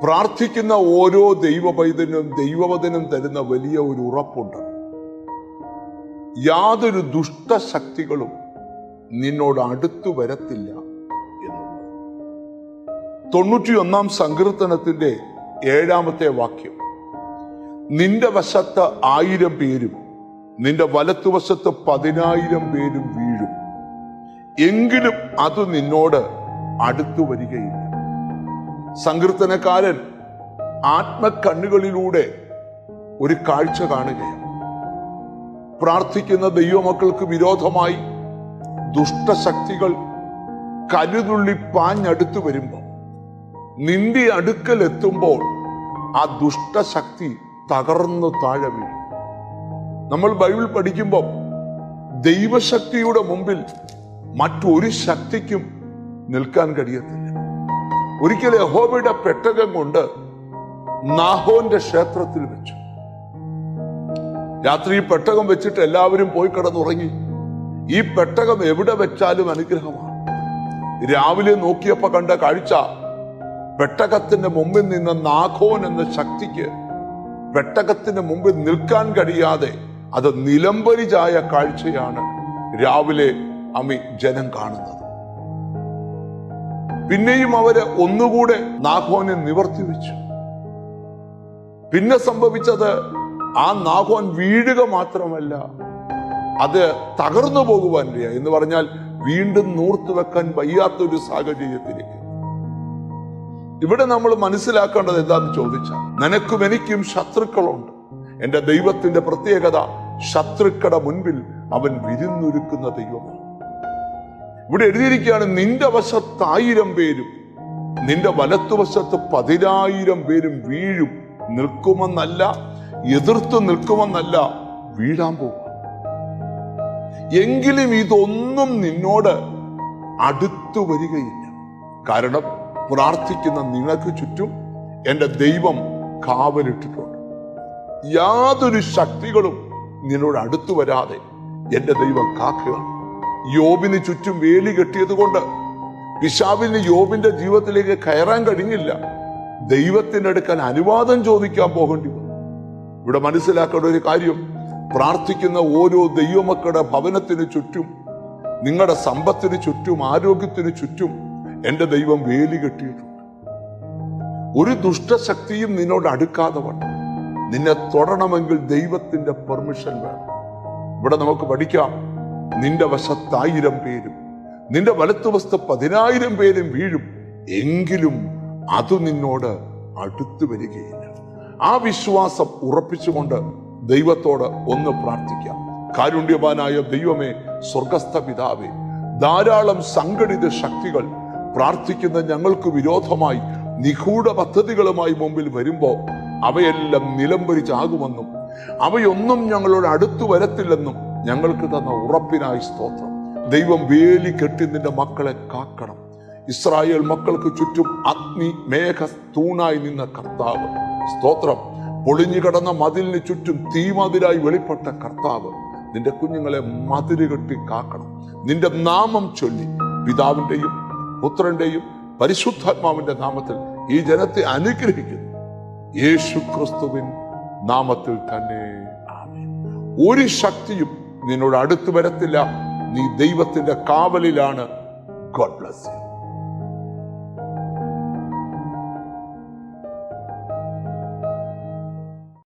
പ്രാർത്ഥിക്കുന്ന ഓരോ ദൈവവൈദ്യനും ദൈവവചനം തരുന്ന വലിയ ഒരു ഉറപ്പുണ്ട്. യാതൊരു ദുഷ്ടശക്തികളും നിന്നോട് അടുത്തു വരത്തില്ല എന്നുള്ളത്. 91 സങ്കീർത്തനത്തിന്റെ 7-ാമത്തെ വാക്യം, നിന്റെ വശത്ത് 1000 പേരും നിന്റെ വലത്തുവശത്ത് 10,000 പേരും വീഴും, എങ്കിലും അത് നിന്നോട് അടുത്തു വരികയില്ല. സങ്കീർത്തനക്കാരൻ ആത്മക്കണ്ണുകളിലൂടെ ഒരു കാഴ്ച കാണുകയാണ്. പ്രാർത്ഥിക്കുന്ന ദൈവമക്കൾക്ക് വിരോധമായി ദുഷ്ടശക്തികൾ കരുതുള്ളി പാഞ്ഞടുത്തു വരുമ്പോൾ, നിന്റെ അടുക്കൽ എത്തുമ്പോൾ ആ ദുഷ്ടശക്തി തകർന്നു താഴെ വീഴും. നമ്മൾ ബൈബിൾ പഠിക്കുമ്പോൾ ദൈവശക്തിയുടെ മുമ്പിൽ മറ്റൊരു ശക്തിക്കും നിൽക്കാൻ കഴിയത്തില്ല. ഒരിക്കൽ യഹോവയുടെ പെട്ടകം കൊണ്ട് നാഹോന്റെ ക്ഷേത്രത്തിൽ വെച്ചു. രാത്രി പെട്ടകം വെച്ചിട്ട് എല്ലാവരും പോയി കിടന്നുറങ്ങി. ഈ പെട്ടകം എവിടെ വെച്ചാലും അനുഗ്രഹമാണ്. രാവിലെ നോക്കിയപ്പോ കണ്ട കാഴ്ച, പെട്ടകത്തിന്റെ മുമ്പിൽ നിന്ന നാഹോൻ എന്ന ശക്തിക്ക് പെട്ടകത്തിന്റെ മുമ്പിൽ നിൽക്കാൻ കഴിയാതെ അത് നിലംപരിചായ കാഴ്ചയാണ് രാവിലെ ജനം കാണുന്നത്. പിന്നെയും അവര് ഒന്നുകൂടെ നാഹോനെ നിവർത്തി വെച്ചു. പിന്നെ സംഭവിച്ചത്, ആ നാഹോൻ വീഴുക മാത്രമല്ല, അത് തകർന്നു പോകുവാൻ എന്ന് പറഞ്ഞാൽ വീണ്ടും നൂർത്തു വെക്കാൻ വയ്യാത്തൊരു സാഹചര്യത്തിലേക്ക്. ഇവിടെ നമ്മൾ മനസ്സിലാക്കേണ്ടത് എന്താന്ന് ചോദിച്ചാൽ, നിനക്കും എനിക്കും ശത്രുക്കളുണ്ട്. എന്റെ ദൈവത്തിന്റെ പ്രത്യേകത, ശത്രുക്കളുടെ മുൻപിൽ അവൻ വിരുന്നൊരുക്കുന്ന ദൈവമാണ്. ഇവിടെ എഴുതിയിരിക്കുകയാണ്, നിന്റെ വശത്ത് 1000 പേരും നിന്റെ വലത്തുവശത്ത് 10,000 പേരും വീഴും, നിൽക്കുമെന്നല്ല, എതിർത്ത് നിൽക്കുമെന്നല്ല, വീഴാൻ പോകും. എങ്കിലും ഇതൊന്നും നിന്നോട് അടുത്തു വരികയില്ല. കാരണം പ്രാർത്ഥിക്കുന്ന നിനക്ക് ചുറ്റും എന്റെ ദൈവം കാവലിട്ടിട്ടുണ്ട്. യാതൊരു ശക്തികളും നിന്നോട് അടുത്തു വരാതെ എന്റെ ദൈവം കാക്കുക. യോബിന് ചുറ്റും വേലി കെട്ടിയത് കൊണ്ട് പിശാചിന് യോബിന്റെ ജീവിതത്തിലേക്ക് കയറാൻ കഴിഞ്ഞില്ല. ദൈവത്തിന്റെ അടുക്കൽ അനുവാദം ചോദിക്കാൻ പോകേണ്ടി വന്നു. ഇവിടെ മനസ്സിലാക്കേണ്ട ഒരു കാര്യം, പ്രാർത്ഥിക്കുന്ന ഓരോ ദൈവമക്കളുടെ ഭവനത്തിന് ചുറ്റും, നിങ്ങളുടെ സമ്പത്തിന് ചുറ്റും, ആരോഗ്യത്തിന് ചുറ്റും എന്റെ ദൈവം വേലി കെട്ടിയിട്ടുണ്ട്. ഒരു ദുഷ്ടശക്തിയും നിന്നോട് അടുക്കാതെ വണ്ണം നിന്നെ തൊടണമെങ്കിൽ ദൈവത്തിന്റെ പെർമിഷൻ വേണം. ഇവിടെ നമുക്ക് പഠിക്കാം, നിന്റെ വശത്ത് 1000 പേരും നിന്റെ വലത്തുവശത്ത് 10,000 പേരും വീഴും, എങ്കിലും അത് നിന്നോട് അടുത്തു വരികയില്ല. ആ വിശ്വാസം ഉറപ്പിച്ചുകൊണ്ട് ദൈവത്തോട് ഒന്ന് പ്രാർത്ഥിക്കാം. കാരുണ്യവാനായ ദൈവമേ, സ്വർഗസ്ഥ പിതാവേ, ധാരാളം സംഘടിത ശക്തികൾ പ്രാർത്ഥിക്കുന്ന ഞങ്ങൾക്ക് വിരോധമായി നിഗൂഢ പദ്ധതികളുമായി മുമ്പിൽ വരുമ്പോൾ അവയെല്ലാം നിലംപരിച്ചാകുമെന്നും അവയൊന്നും ഞങ്ങളോട് അടുത്തു വരത്തില്ലെന്നും ഞങ്ങൾക്ക് തന്ന ഉറപ്പിനായി സ്തോത്രം. ദൈവം വേലി കെട്ടി നിന്റെ മക്കളെ കാക്കണം. ഇസ്രായേൽ മക്കൾക്ക് ചുറ്റും അഗ്നി മേഘ തൂണായി നിന്ന കർത്താവ്, സ്തോത്രം. പൊളിഞ്ഞു കിടന്ന മതിലിന് ചുറ്റും തീമതിരായി വെളിപ്പെട്ട കർത്താവ്, നിന്റെ കുഞ്ഞുങ്ങളെ മതില് കെട്ടി കാക്കണം. നിന്റെ നാമം ചൊല്ലി പിതാവിന്റെയും പുത്രന്റെയും പരിശുദ്ധാത്മാവിന്റെ നാമത്തിൽ ഈ ജനത്തെ അനുഗ്രഹിക്കുന്നു. യേശു ക്രിസ്തുവിൻ നാമത്തിൽ തന്നെ ആമേൻ. ഒരു ശക്തിയും നിന്നോട് അടുത്തു വരത്തില്ല. നീ ദൈവത്തിന്റെ കാവലിലാണ്. God bless you.